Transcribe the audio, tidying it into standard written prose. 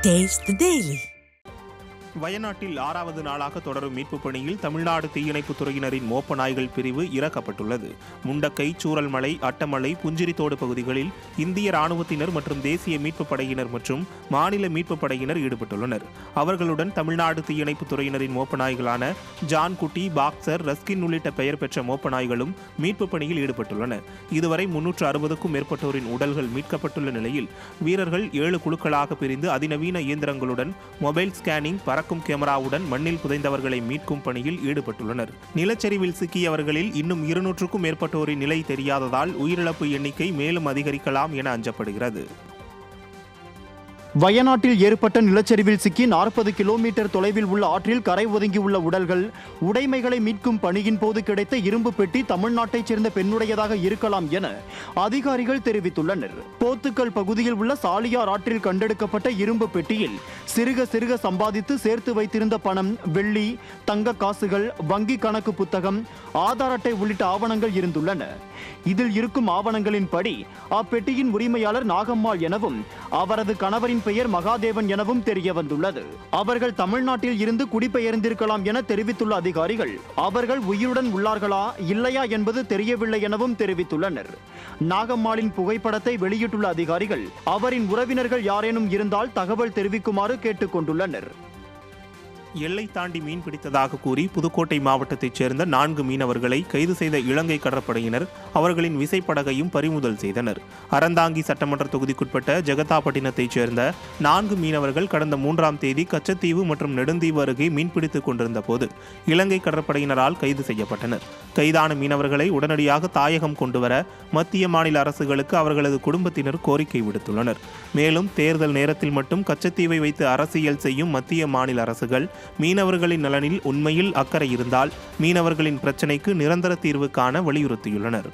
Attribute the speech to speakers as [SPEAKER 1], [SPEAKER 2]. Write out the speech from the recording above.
[SPEAKER 1] Taste the Daily.
[SPEAKER 2] வயநாட்டில் 6வது நாளாக தொடரும் மீட்புப் பணியில் தமிழ்நாடு தீயணைப்புத் துறையினரின் மோப்ப நாய்கள் பிரிவு இறக்கப்பட்டுள்ளது. முண்டக்கை, சூரல்மலை, அட்டமலை, புஞ்சிரித்தோடு பகுதிகளில் இந்திய ராணுவத்தினர் மற்றும் தேசிய மீட்புப் படையினர் மற்றும் மாநில மீட்புப் படையினர் ஈடுபட்டுள்ளனர். அவர்களுடன் தமிழ்நாடு தீயணைப்புத் துறையினரின் மோப்ப நாய்களான ஜான்குட்டி, பாக்சர், ரஸ்கின் உள்ளிட்ட பெயர் பெற்ற மோப்ப நாய்களும் மீட்புப் பணியில் ஈடுபட்டுள்ளன. இதுவரை 360க்கும் மேற்பட்டோரின் உடல்கள் மீட்கப்பட்டுள்ள நிலையில் வீரர்கள் 7 குழுக்களாக பிரிந்து அதிநவீன இயந்திரங்களுடன் மொபைல் ஸ்கேனிங், கேமராவுடன் மண்ணில் புதைந்தவர்களை மீட்கும் பணியில் ஈடுபட்டுள்ளனர். நிலச்சரிவில் சிக்கியவர்களில் இன்னும் 200க்கும் மேற்பட்டோரின் நிலை தெரியாததால் உயிரிழப்பு எண்ணிக்கை மேலும் அதிகரிக்கலாம் என அஞ்சப்படுகிறது.
[SPEAKER 3] வயநாட்டில் ஏற்பட்ட நிலச்சரிவில் சிக்கி 40 கிலோமீட்டர் தொலைவில் உள்ள ஆற்றில் கரை ஒதுங்கியுள்ள உடல்கள், உடைமைகளை மீட்கும் பணியின் போது கிடைத்த இரும்பு பெட்டி தமிழ்நாட்டைச் சேர்ந்த பெண்ணுடையதாக இருக்கலாம் என அதிகாரிகள் தெரிவித்துள்ளனர். போத்துக்கல் பகுதியில் உள்ள சாலியார் ஆற்றில் கண்டெடுக்கப்பட்ட இரும்பு பெட்டியில் சிறுக சிறுக சம்பாதித்து சேர்த்து வைத்திருந்த பணம், வெள்ளி, தங்க காசுகள், வங்கி கணக்கு புத்தகம், ஆதார் அட்டை உள்ளிட்ட ஆவணங்கள் இருந்துள்ளன. இதில் இருக்கும் ஆவணங்களின்படி அப்பெட்டியின் உரிமையாளர் நாகம்மாள் எனவும் அவரது கணவரின் பெயர் மகாதேவன் எனவும் தெரிய வந்துள்ளது. அவர்கள் தமிழ்நாட்டில் இருந்து குடிபெயர்ந்திருக்கலாம் என தெரிவித்துள்ள அதிகாரிகள் அவர்கள் உயிருடன் உள்ளார்களா இல்லையா என்பது தெரியவில்லை எனவும் தெரிவித்துள்ளனர். நாகம்மாளின் புகைப்படத்தை வெளியிட்டுள்ள அதிகாரிகள் அவரின் உறவினர்கள் யாரேனும் இருந்தால் தகவல் தெரிவிக்குமாறு கேட்டுக்கொண்டுள்ளனர்.
[SPEAKER 2] எல்லை தாண்டி மீன் பிடித்ததாக கூறி புதுக்கோட்டை மாவட்டத்தைச் சேர்ந்த 4 மீனவர்களை கைது செய்த இலங்கை கடற்படையினர் அவர்களின் விசைப்படகையும் பறிமுதல் செய்தனர். அறந்தாங்கி சட்டமன்ற தொகுதிக்குட்பட்ட ஜெகதாப்பட்டினத்தைச் சேர்ந்த 4 மீனவர்கள் கடந்த 3ஆம் தேதி கச்சத்தீவு மற்றும் நெடுந்தீவு அருகே மீன்பிடித்துக் கொண்டிருந்த போது இலங்கை கடற்படையினரால் கைது செய்யப்பட்டனர். கைதான மீனவர்களை உடனடியாக தாயகம் கொண்டுவர மத்திய மாநில அரசுகளுக்கு அவர்களது குடும்பத்தினர் கோரிக்கை விடுத்துள்ளனர். மேலும் தேர்தல் நேரத்தில் மட்டும் கச்சத்தீவை வைத்து அரசியல் செய்யும் மத்திய மாநில அரசுகள் மீனவர்களின் நலனில் உண்மையில் அக்கறை இருந்தால் மீனவர்களின் பிரச்சினைக்கு நிரந்தர தீர்வு காண வலியுறுத்தியுள்ளனர்.